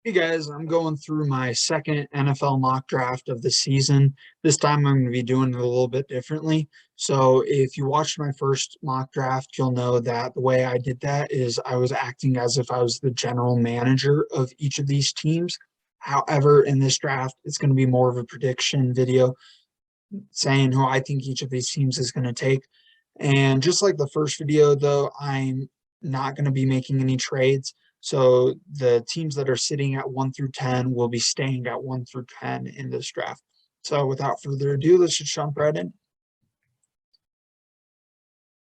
Hey guys, I'm going through my second NFL mock draft of the season. This time I'm going to be doing it a little bit differently. So if you watched my first mock draft, you'll know that the way I did that is I was acting as if I was the general manager of each of these teams. However, in this draft, it's going to be more of a prediction video saying who I think each of these teams is going to take. And just like the first video, though, I'm not going to be making any trades. So the teams that are sitting at 1 through 10 will be staying at 1 through 10 in this draft. So without further ado, let's just jump right in.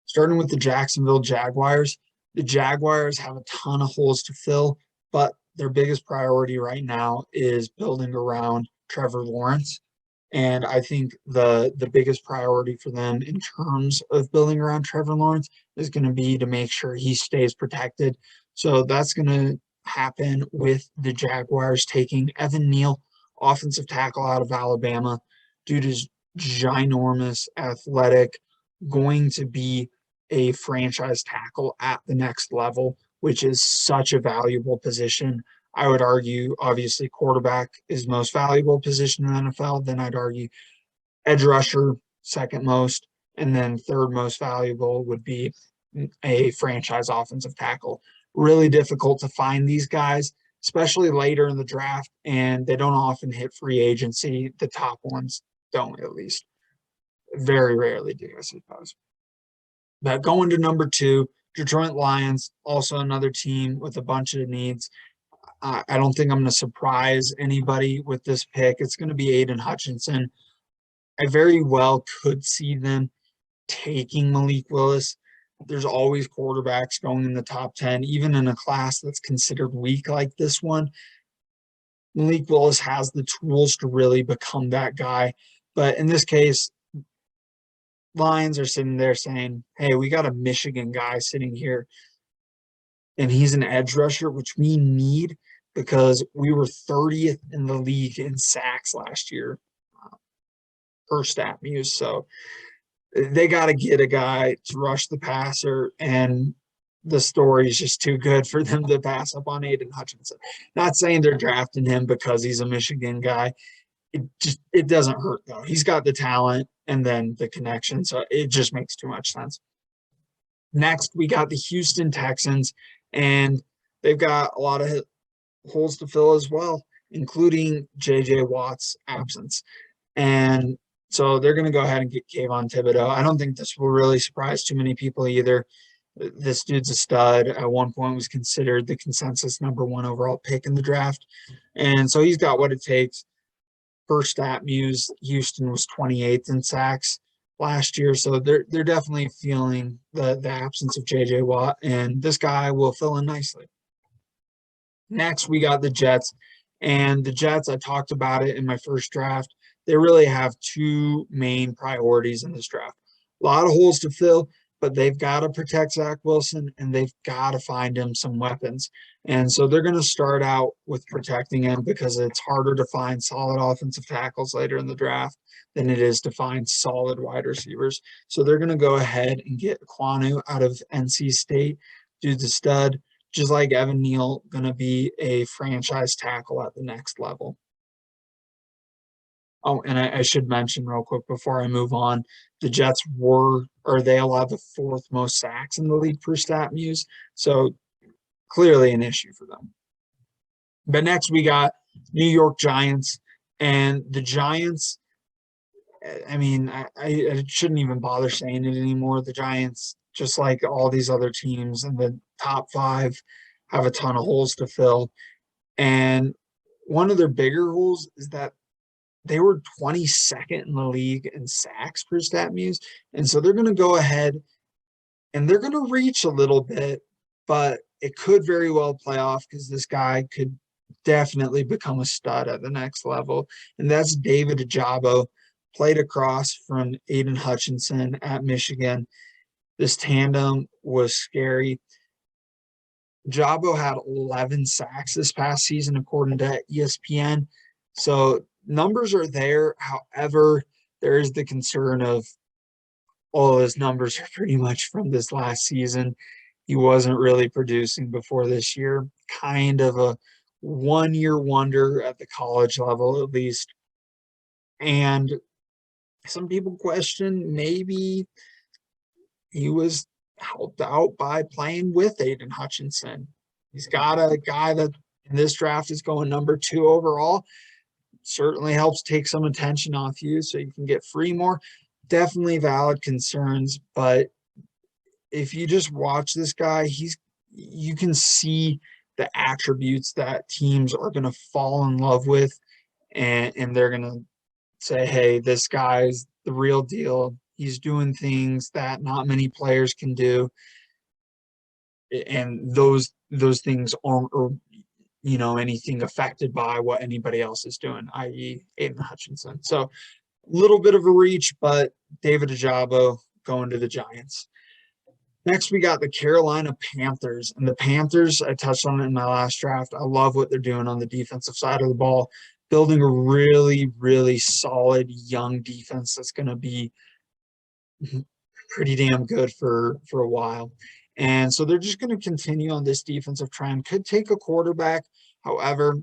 Starting with the Jacksonville Jaguars. The Jaguars have a ton of holes to fill, but their biggest priority right now is building around Trevor Lawrence. And I think the biggest priority for them in terms of building around Trevor Lawrence is going to be to make sure he stays protected. So that's going to happen with the Jaguars taking Evan Neal, offensive tackle out of Alabama. Dude is ginormous, athletic, going to be a franchise tackle at the next level, which is such a valuable position. I would argue, obviously, quarterback is the most valuable position in the NFL. Then I'd argue edge rusher, second most, and then third most valuable would be a franchise offensive tackle. Really difficult to find these guys, especially later in the draft, and they don't often hit free agency. The top ones don't, at least. Very rarely do, I suppose. But going to number two, Detroit Lions, also another team with a bunch of needs. I don't think I'm going to surprise anybody with this pick. It's going to be Aiden Hutchinson. I very well could see them taking Malik Willis. There's always quarterbacks going in the top 10, even in a class that's considered weak like this one. Malik Willis has the tools to really become that guy. But in this case, Lions are sitting there saying, hey, we got a Michigan guy sitting here, and he's an edge rusher, which we need because we were 30th in the league in sacks last year per stat muse. So they got to get a guy to rush the passer, and the story is just too good for them to pass up on Aiden Hutchinson. Not saying they're drafting him because he's a Michigan guy. It doesn't hurt though. He's got the talent and then the connection, so it just makes too much sense. Next, we got the Houston Texans, and they've got a lot of holes to fill as well, including J.J. Watt's absence. And so they're going to go ahead and get Kayvon Thibodeau. I don't think this will really surprise too many people either. This dude's a stud. At one point was considered the consensus number one overall pick in the draft. And so he's got what it takes. First stat muse, Houston was 28th in sacks last year. So they're definitely feeling the absence of JJ Watt, and this guy will fill in nicely. Next, we got the Jets. And the Jets, I talked about it in my first draft. They really have two main priorities in this draft. A lot of holes to fill, but they've got to protect Zach Wilson and they've got to find him some weapons. And so they're going to start out with protecting him because it's harder to find solid offensive tackles later in the draft than it is to find solid wide receivers. So they're going to go ahead and get Kwanu out of NC State. Dude's a stud, just like Evan Neal, going to be a franchise tackle at the next level. Oh, and I should mention real quick before I move on, the Jets they allowed the fourth most sacks in the league per stat muse. So clearly an issue for them. But next we got New York Giants, and the Giants, I mean, I shouldn't even bother saying it anymore. The Giants, just like all these other teams in the top five, have a ton of holes to fill. And one of their bigger holes is that they were 22nd in the league in sacks per stat muse. And so they're going to go ahead and they're going to reach a little bit, but it could very well play off because this guy could definitely become a stud at the next level. And that's David Ajabo, played across from Aiden Hutchinson at Michigan. This tandem was scary. Jabo had 11 sacks this past season, according to ESPN. So numbers are there. However, there is the concern of all of his numbers are pretty much from this last season. He wasn't really producing before this year. Kind of a one-year wonder at the college level, at least. And some people question maybe he was helped out by playing with Aiden Hutchinson. He's got a guy that in this draft is going number 2 overall. Certainly helps take some attention off you so you can get free more. Definitely valid concerns, but if you just watch this guy, you can see the attributes that teams are going to fall in love with, and they're going to say, hey, this guy's the real deal. He's doing things that not many players can do. And those things aren't, anything affected by what anybody else is doing, i.e. Aiden Hutchinson. So a little bit of a reach, but David Ojabo going to the Giants. Next, we got the Carolina Panthers. And the Panthers, I touched on it in my last draft. I love what they're doing on the defensive side of the ball, building a really, really solid young defense that's going to be pretty damn good for a while. And so they're just going to continue on this defensive trend. Could take a quarterback. However,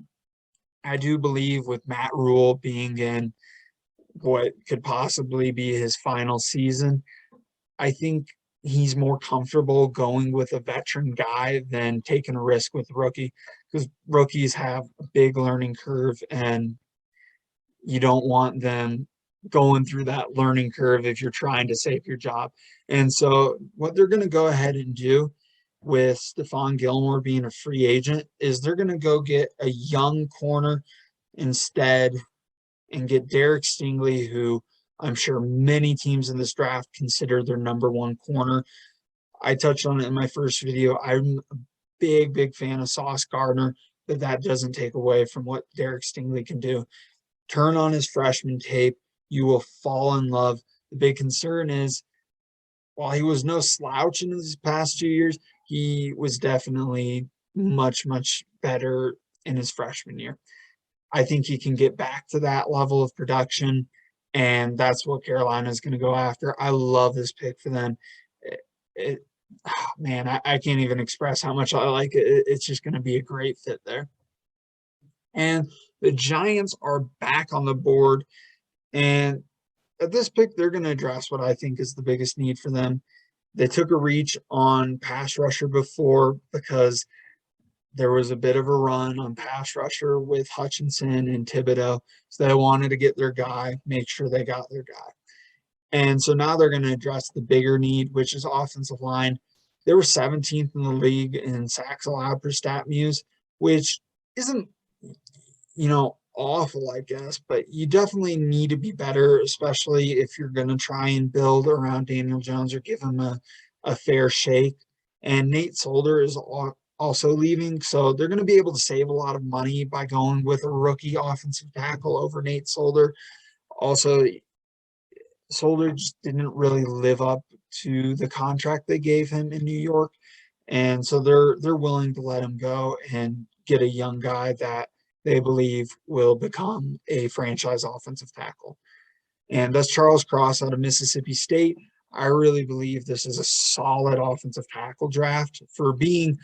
I do believe with Matt Rule being in what could possibly be his final season, I think he's more comfortable going with a veteran guy than taking a risk with a rookie, because rookies have a big learning curve and you don't want them going through that learning curve if you're trying to save your job. And so what they're going to go ahead and do with Stephon Gilmore being a free agent is they're going to go get a young corner instead and get Derek Stingley, who I'm sure many teams in this draft consider their number 1 corner. I touched on it in my first video. I'm a big, big fan of Sauce Gardner, but that doesn't take away from what Derek Stingley can do. Turn on his freshman tape. You will fall in love. The big concern is, while he was no slouch in his past 2 years, he was definitely much, much better in his freshman year. I think he can get back to that level of production, and that's what Carolina is going to go after. I love this pick for them. Man, I can't even express how much I like it. It's just going to be a great fit there. And the Giants are back on the board, and at this pick, they're going to address what I think is the biggest need for them. They took a reach on pass rusher before because there was a bit of a run on pass rusher with Hutchinson and Thibodeau. So they wanted to get their guy, make sure they got their guy. And so now they're going to address the bigger need, which is offensive line. They were 17th in the league in sacks allowed per StatMuse, which isn't, awful, I guess, but you definitely need to be better, especially if you're going to try and build around Daniel Jones or give him a fair shake. And Nate Solder is also leaving, so they're going to be able to save a lot of money by going with a rookie offensive tackle over Nate Solder. Also, Solder just didn't really live up to the contract they gave him in New York, and so they're willing to let him go and get a young guy that they believe will become a franchise offensive tackle. And that's Charles Cross out of Mississippi State. I really believe this is a solid offensive tackle draft for being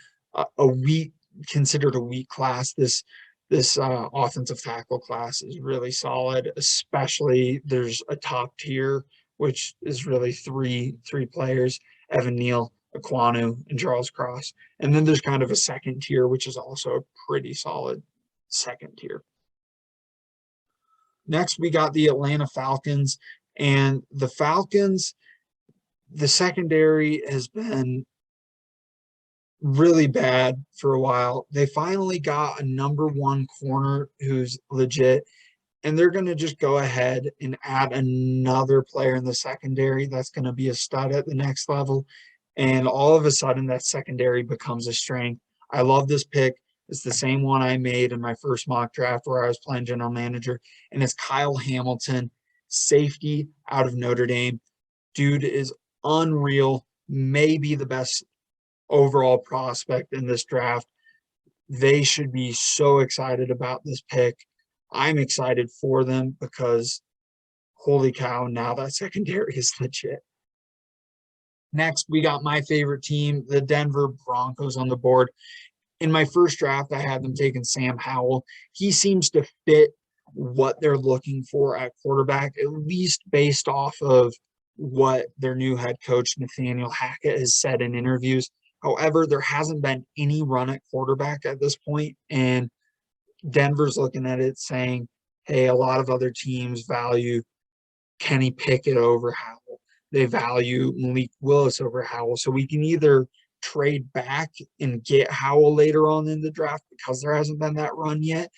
considered a weak class. This offensive tackle class is really solid, especially there's a top tier, which is really three players: Evan Neal, Aquanu, and Charles Cross. And then there's kind of a second tier, which is also a pretty solid second tier. Next, we got the Atlanta Falcons. And the Falcons, the secondary has been really bad for a while. They finally got a number 1 corner who's legit, and they're going to just go ahead and add another player in the secondary that's going to be a stud at the next level. And all of a sudden, that secondary becomes a strength. I love this pick. It's the same one I made in my first mock draft where I was playing general manager, and it's Kyle Hamilton, safety out of Notre Dame. Dude is unreal, maybe the best overall prospect in this draft. They should be so excited about this pick. I'm excited for them because holy cow, now that secondary is legit. Next, we got my favorite team, the Denver Broncos, on the board. in my first draft, I had them taking Sam Howell. He seems to fit what they're looking for at quarterback, at least based off of what their new head coach, Nathaniel Hackett, has said in interviews. However, there hasn't been any run at quarterback at this point, and Denver's looking at it saying, hey, a lot of other teams value Kenny Pickett over Howell. They value Malik Willis over Howell. So we can either trade back and get Howell later on in the draft because there hasn't been that run yet,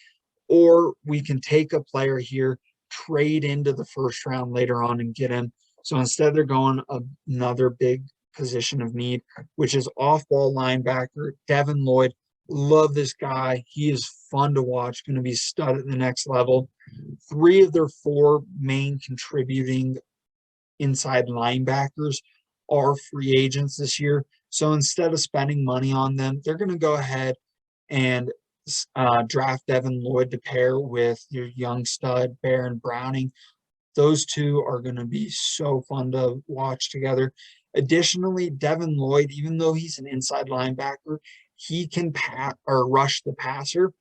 or we can take a player here, trade into the first round later on and get him. So instead, they're going another big position of need, which is off-ball linebacker, Devin Lloyd. Love this guy. He is fun to watch, going to be stud at the next level. 3 of their 4 main contributing inside linebackers are free agents this year. So instead of spending money on them, they're going to go ahead and draft Devin Lloyd to pair with your young stud, Baron Browning. Those 2 are going to be so fun to watch together. Additionally, Devin Lloyd, even though he's an inside linebacker, he can rush the passer.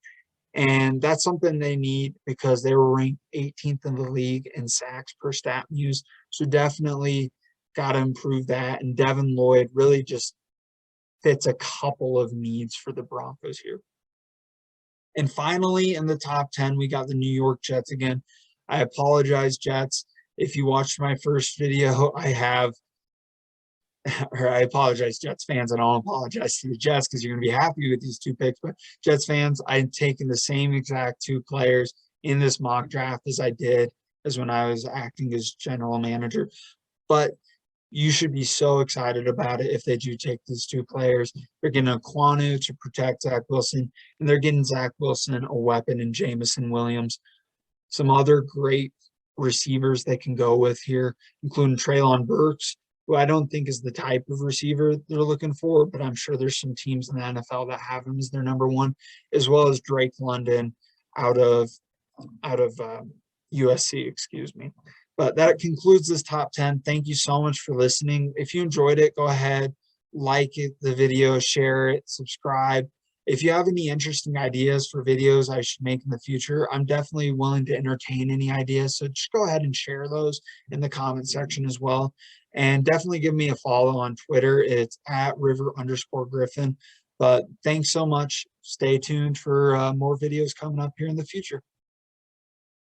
And that's something they need because they were ranked 18th in the league in sacks per stat muse. So definitely got to improve that. And Devin Lloyd really just fits a couple of needs for the Broncos here. And finally, in the top 10, we got the New York Jets again. I apologize, Jets. If you watched my first video, I apologize, Jets fans. I don't apologize to the Jets because you're going to be happy with these 2 picks. But Jets fans, I've taken the same exact 2 players in this mock draft as when I was acting as general manager. But you should be so excited about it if they do take these 2 players. They're getting a Kwanu to protect Zach Wilson, and they're getting Zach Wilson a weapon in Jameson Williams. Some other great receivers they can go with here, including Treylon Burks, who I don't think is the type of receiver they're looking for, but I'm sure there's some teams in the NFL that have him as their number 1, as well as Drake London out of USC, excuse me. But that concludes this top 10. Thank you so much for listening. If you enjoyed it, go ahead, like the video, share it, subscribe. If you have any interesting ideas for videos I should make in the future, I'm definitely willing to entertain any ideas. So just go ahead and share those in the comment section as well. And definitely give me a follow on Twitter. It's at @river_Griffin. But thanks so much. Stay tuned for more videos coming up here in the future.